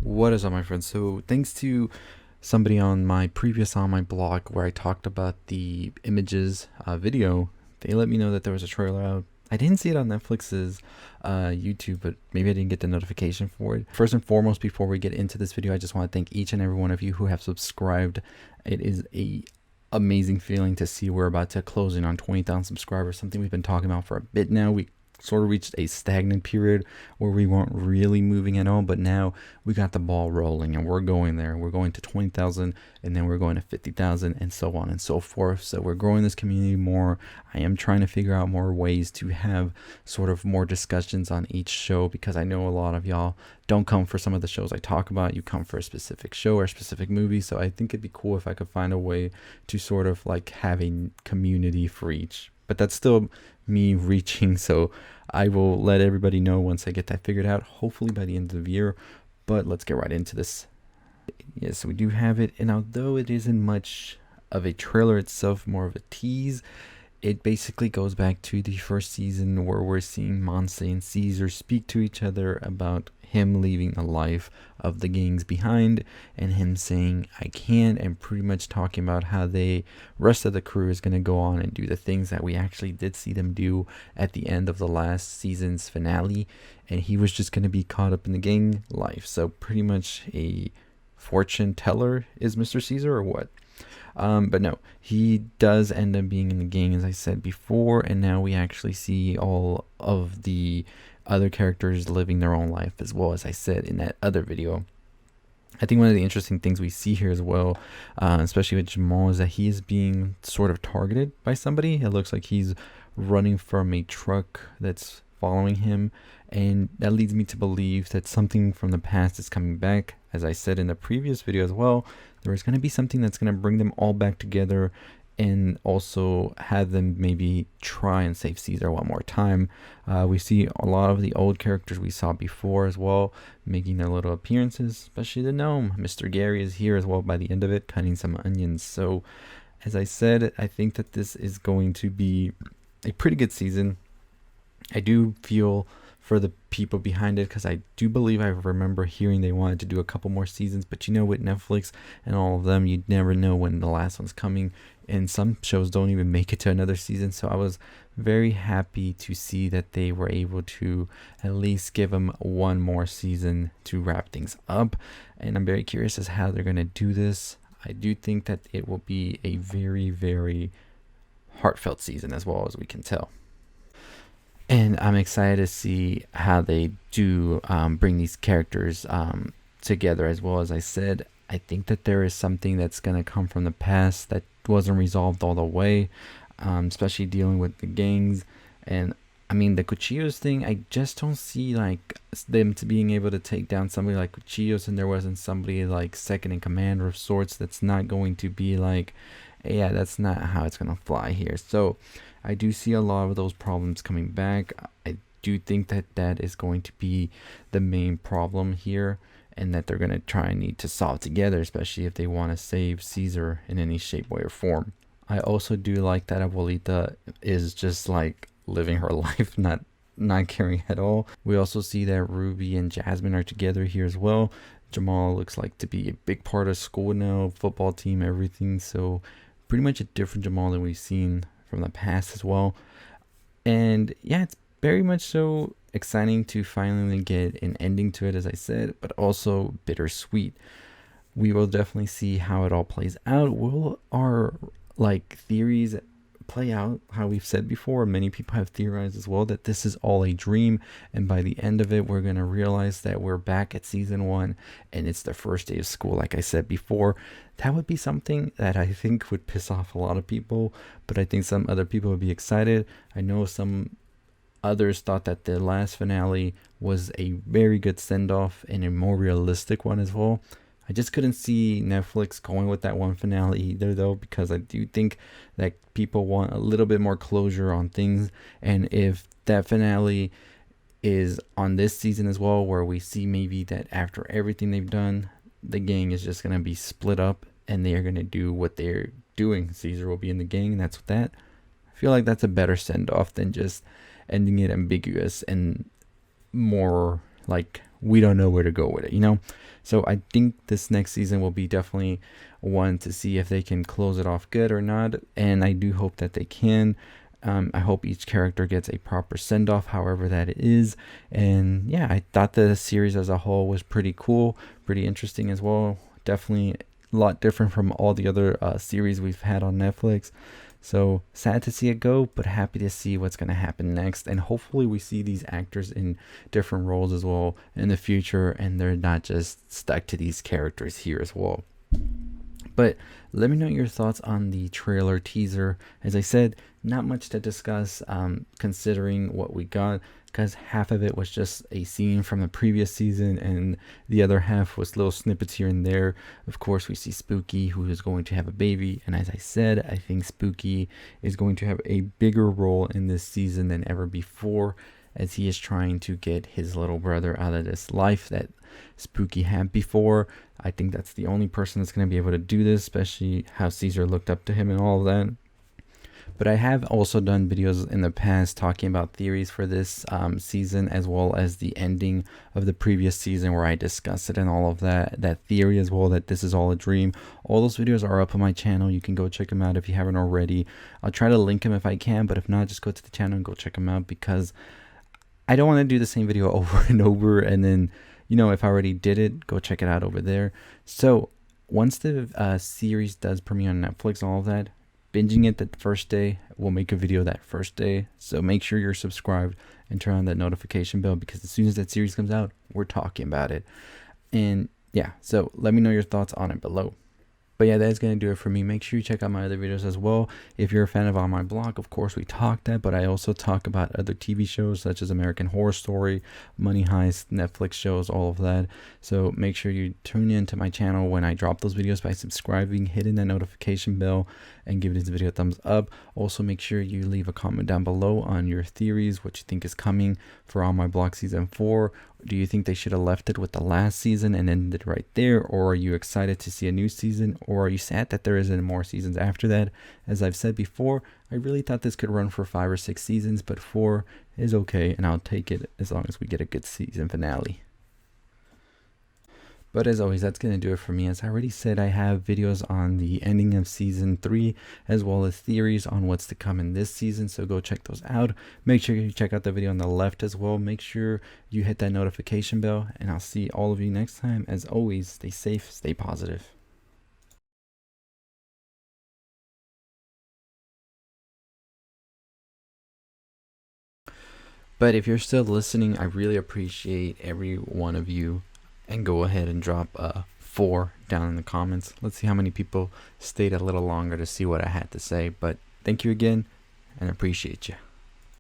What is up, my friends? So, thanks to somebody on my blog where I talked about the images video, they let me know that there was a trailer out. I didn't see it on Netflix's YouTube, but maybe I didn't get the notification for it. First and foremost, before we get into this video, I just want to thank each and every one of you who have subscribed. It is a amazing feeling to see we're about to close in on 20,000 subscribers, something we've been talking about for a bit now. We sort of reached a stagnant period where we weren't really moving at all, but now we got the ball rolling and we're going there. We're going to 20,000 and then we're going to 50,000 and so on and so forth. So we're growing this community more. I am trying to figure out more ways to have sort of more discussions on each show, because I know a lot of y'all don't come for some of the shows I talk about. You come for a specific show or a specific movie. So I think it'd be cool if I could find a way to sort of like have a community for each. But that's still me reaching, so I will let everybody know once I get that figured out, hopefully by the end of the year. But let's get right into this. Yes, we do have it, and although it isn't much of a trailer itself, more of a tease, it basically goes back to the first season where we're seeing Monse and Caesar speak to each other about him leaving the life of the gangs behind and him saying I can't, and pretty much talking about how the rest of the crew is going to go on and do the things that we actually did see them do at the end of the last season's finale, and he was just going to be caught up in the gang life. So pretty much a fortune teller is Mr. Caesar, or what? But no, he does end up being in the gang, as I said before, and now we actually see all of the other characters living their own life as well, as I said in that other video. I think one of the interesting things we see here as well, especially with Jamal, is that he is being sort of targeted by somebody. It looks like he's running from a truck that's following him, and that leads me to believe that something from the past is coming back. As I said in the previous video as well, there is going to be something that's going to bring them all back together and also have them maybe try and save Caesar one more time. We see a lot of the old characters we saw before as well making their little appearances, especially the gnome. Mr. Gary is here as well by the end of it, cutting some onions. So as I said, I think that this is going to be a pretty good season. I do feel for the people behind it, because I do believe I remember hearing they wanted to do a couple more seasons, but you know, with Netflix and all of them, you never know when the last one's coming, and some shows don't even make it to another season. So I was very happy to see that they were able to at least give them one more season to wrap things up, and I'm very curious as how they're going to do this. I do think that it will be a very, very heartfelt season, as well as we can tell. And I'm excited to see how they do bring these characters together. As well, as I said, I think that there is something that's going to come from the past that wasn't resolved all the way, especially dealing with the gangs. And I mean, the Cuchillos thing, I just don't see like them to being able to take down somebody like Cuchillos, and there wasn't somebody like second in command of sorts. That's not going to be like, yeah, that's not how it's going to fly here. So I do see a lot of those problems coming back. I do think that that is going to be the main problem here, and that they're going to try and need to solve together, especially if they want to save Caesar in any shape, way, or form. I also do like that Abuelita is just like living her life, not caring at all. We also see that Ruby and Jasmine are together here as well. Jamal looks like to be a big part of school now, football team, everything. So pretty much a different Jamal than we've seen from the past as well. And yeah, it's very much so exciting to finally get an ending to it, as I said, but also bittersweet. We will definitely see how it all plays out. Will our like theories play out how we've said before? Many people have theorized as well that this is all a dream, and by the end of it we're going to realize that we're back at season 1 and it's the first day of school, like I said before. That would be something that I think would piss off a lot of people, but I think some other people would be excited. I know some others thought that the last finale was a very good send-off and a more realistic one as well. I just couldn't see Netflix going with that one finale either, though, because I do think that people want a little bit more closure on things. And if that finale is on this season as well, where we see maybe that after everything they've done, the gang is just going to be split up and they are going to do what they're doing. Caesar will be in the gang, and that's what that. I feel like that's a better send-off than just ending it ambiguous and more like we don't know where to go with it, you know? So I think this next season will be definitely one to see if they can close it off good or not. And I do hope that they can. I hope each character gets a proper send-off, however that is. And yeah, I thought the series as a whole was pretty cool, pretty interesting as well. Definitely a lot different from all the other series we've had on Netflix. So sad to see it go, but happy to see what's going to happen next. And hopefully we see these actors in different roles as well in the future, and they're not just stuck to these characters here as well. But let me know your thoughts on the trailer teaser. As I said, not much to discuss considering what we got, because half of it was just a scene from the previous season and the other half was little snippets here and there. Of course, we see Spooky, who is going to have a baby, and as I said, I think Spooky is going to have a bigger role in this season than ever before, as he is trying to get his little brother out of this life that Spooky had before. I think that's the only person that's going to be able to do this, especially how Caesar looked up to him and all of that. But I have also done videos in the past talking about theories for this season, as well as the ending of the previous season where I discussed it and all of that theory as well, that this is all a dream. All those videos are up on my channel. You can go check them out if you haven't already. I'll try to link them if I can, but if not, just go to the channel and go check them out, because I don't want to do the same video over and over and then, you know, if I already did it, go check it out over there. So once the series does premiere on Netflix and all of that, binging it the first day, we'll make a video that first day. So make sure you're subscribed and turn on that notification bell, because as soon as that series comes out, we're talking about it. And yeah, so let me know your thoughts on it below. But yeah, that's going to do it for me. Make sure you check out my other videos as well. If you're a fan of On My Block, of course, we talked that, but I also talk about other TV shows such as American Horror Story, Money Heist, Netflix shows, all of that. So make sure you tune in to my channel when I drop those videos by subscribing, hitting that notification bell, and give this video a thumbs up. Also, make sure you leave a comment down below on your theories, what you think is coming for On My Block Season 4. Do you think they should have left it with the last season and ended right there? Or are you excited to see a new season? Or are you sad that there isn't more seasons after that? As I've said before, I really thought this could run for 5 or 6 seasons, but 4 is okay, and I'll take it as long as we get a good season finale. But as always, that's going to do it for me. As I already said, I have videos on the ending of season 3, as well as theories on what's to come in this season. So go check those out. Make sure you check out the video on the left as well. Make sure you hit that notification bell, and I'll see all of you next time. As always, stay safe, stay positive. But if you're still listening, I really appreciate every one of you. And go ahead and drop 4 down in the comments. Let's see how many people stayed a little longer to see what I had to say. But thank you again, and appreciate you.